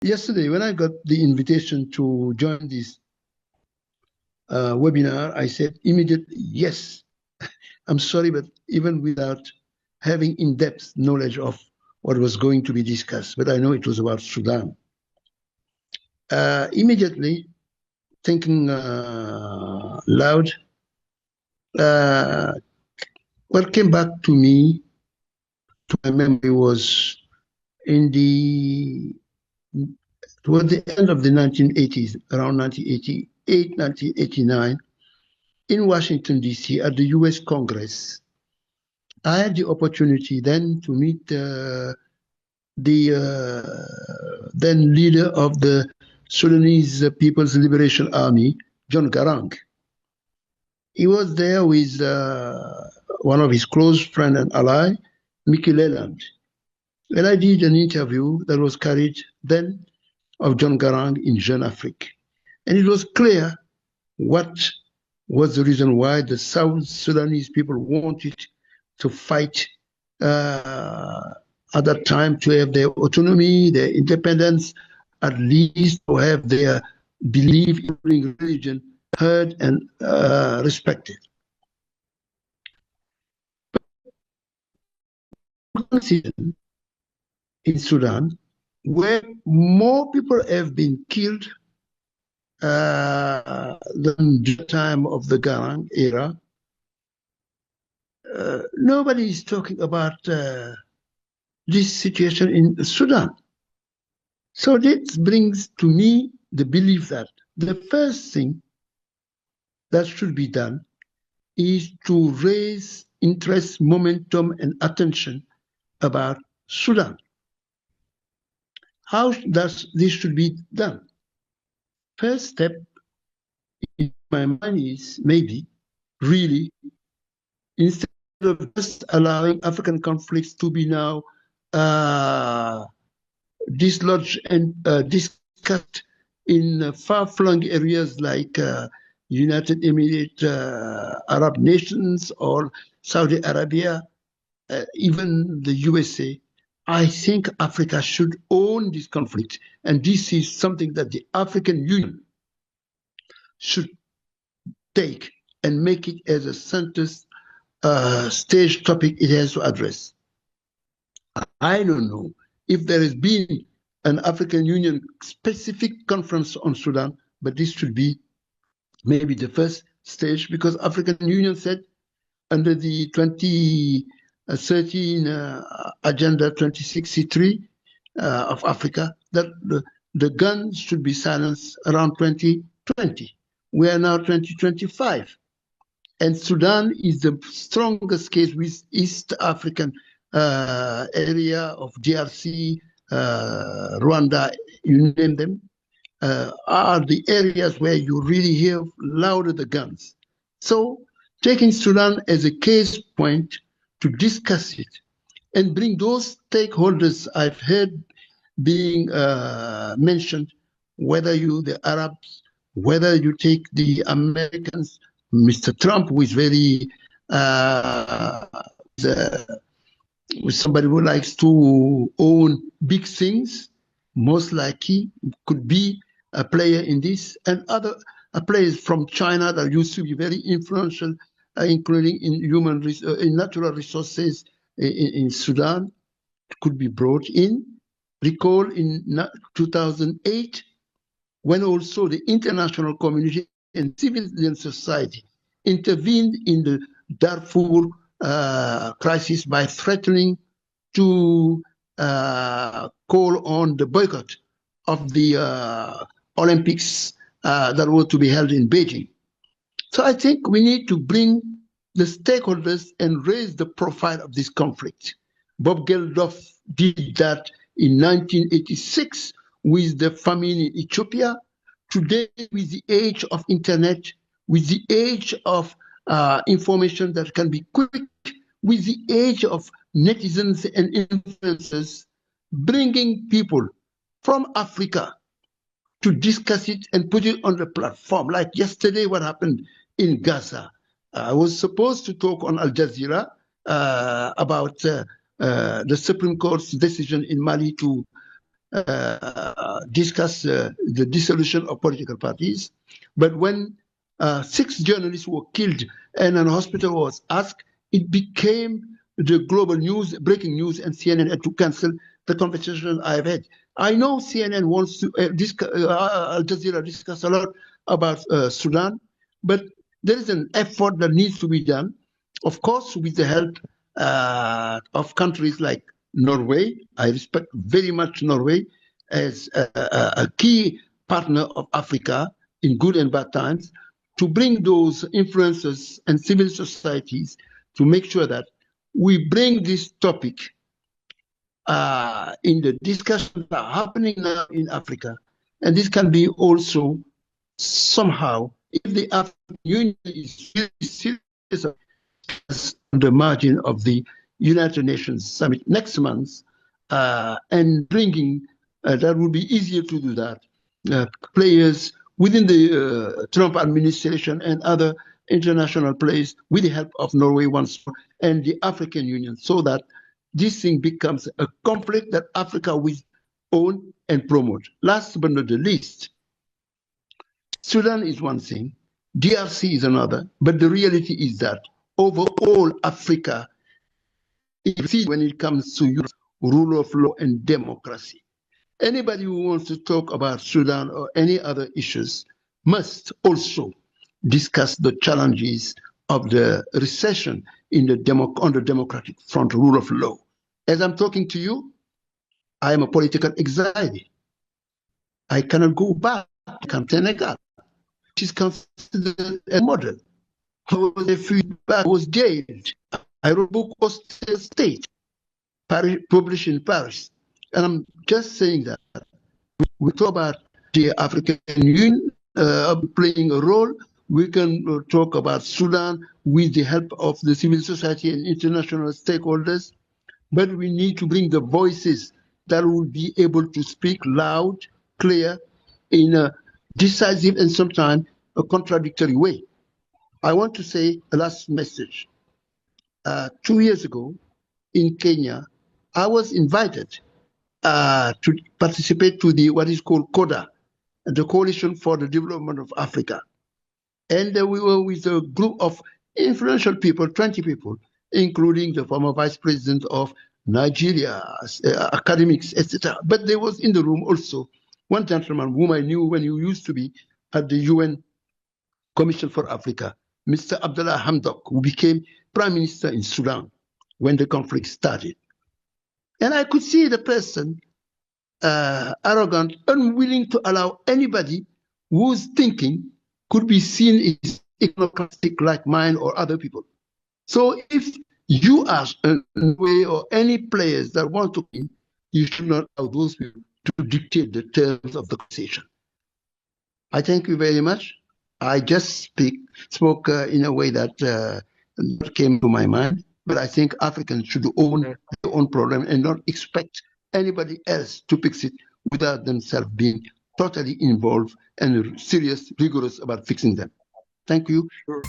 Yesterday, when I got the invitation to join this webinar, I said immediately, yes. I'm sorry, but even without having in-depth knowledge of what was going to be discussed, but I know it was about Sudan. Immediately, thinking loud, what came back to me, to my memory, was in the toward the end of the 1980s, around 1988, 1989, in Washington, D.C., at the U.S. Congress. I had the opportunity then to meet the then leader of the Sudanese People's Liberation Army, John Garang. He was there with one of his close friend and ally, Mickey Leland. And I did an interview that was carried then of John Garang in Jeune Afrique. And it was clear what was the reason why the South Sudanese people wanted to fight at that time to have their autonomy, their independence, at least to have their belief in religion heard and respected. In Sudan, where more people have been killed than the time of the Garang era, nobody is talking about this situation in Sudan. So this brings to me the belief that the first thing that should be done is to raise interest, momentum, and attention about Sudan. How does this should be done? First step in my mind is maybe really, instead of just allowing African conflicts to be now dislodged and discussed in far-flung areas like United Emirates Arab nations or Saudi Arabia, even the USA, I think Africa should own this conflict. And this is something that the African Union should take and make it as a center stage topic it has to address. I don't know if there has been an African Union specific conference on Sudan, but this should be maybe the first stage, because African Union said under the 2013 Agenda 2063 of Africa that the guns should be silenced around 2020. We are now 2025. And Sudan is the strongest case with East African area of DRC, Rwanda, you name them, are the areas where you really hear louder the guns. So taking Sudan as a case point to discuss it and bring those stakeholders I've heard being mentioned, whether you, the Arabs, whether you take the Americans, Mr. Trump, who is very somebody who likes to own big things, most likely could be a player in this, and other players from China that used to be very influential, including in in natural resources in Sudan, could be brought in. Recall in 2008, when also the international community and civilian society intervened in the Darfur crisis by threatening to call on the boycott of the Olympics that were to be held in Beijing. So I think we need to bring the stakeholders and raise the profile of this conflict. Bob Geldof did that in 1986 with the famine in Ethiopia. Today, with the age of internet, with the age of information that can be quick, with the age of netizens and influencers, bringing people from Africa to discuss it and put it on the platform. Like yesterday, what happened in Gaza. I was supposed to talk on Al Jazeera about the Supreme Court's decision in Mali to discuss the dissolution of political parties. But when 6 journalists were killed and an hospital was asked, it became the global news, breaking news, and CNN had to cancel the conversation I've had. I know CNN wants to, Al Jazeera discuss a lot about Sudan, but there is an effort that needs to be done, of course, with the help of countries like Norway. I respect very much Norway as a key partner of Africa in good and bad times, to bring those influencers and civil societies to make sure that we bring this topic in the discussions that are happening now in Africa. And this can be also somehow, if the African Union is really serious on the margin of the United Nations summit next month, and bringing, that would be easier to do that, players within the Trump administration and other international players with the help of Norway once more and the African Union, so that this thing becomes a conflict that Africa will own and promote. Last but not the least, Sudan is one thing, DRC is another, but the reality is that overall Africa, when it comes to rule of law and democracy. Anybody who wants to talk about Sudan or any other issues must also discuss the challenges of the recession in on the democratic front, rule of law. As I'm talking to you, I am a political exile. I cannot go back to Senegal, which is considered a model. I was refugee back, I was jailed. I wrote a book was state, published in Paris. And I'm just saying that we talk about the African Union playing a role. We can talk about Sudan with the help of the civil society and international stakeholders, but we need to bring the voices that will be able to speak loud, clear, in a decisive and sometimes a contradictory way. I want to say a last message. 2 years ago in Kenya, I was invited to participate to the what is called CODA, the Coalition for the Development of Africa. And we were with a group of influential people, 20 people, including the former vice president of Nigeria, academics, etc. But there was in the room also one gentleman whom I knew when he used to be at the UN Commission for Africa, Mr. Abdullah Hamdok, who became prime minister in Sudan when the conflict started. And I could see the person arrogant, unwilling to allow anybody whose thinking could be seen as iconoclastic like mine or other people. So if you ask way or any players that want to win, you should not allow those people to dictate the terms of the conversation. I thank you very much. I just spoke in a way that came to my mind, but I think Africans should own their own problem and not expect anybody else to fix it without themselves being totally involved and serious, rigorous about fixing them. Thank you. Sure.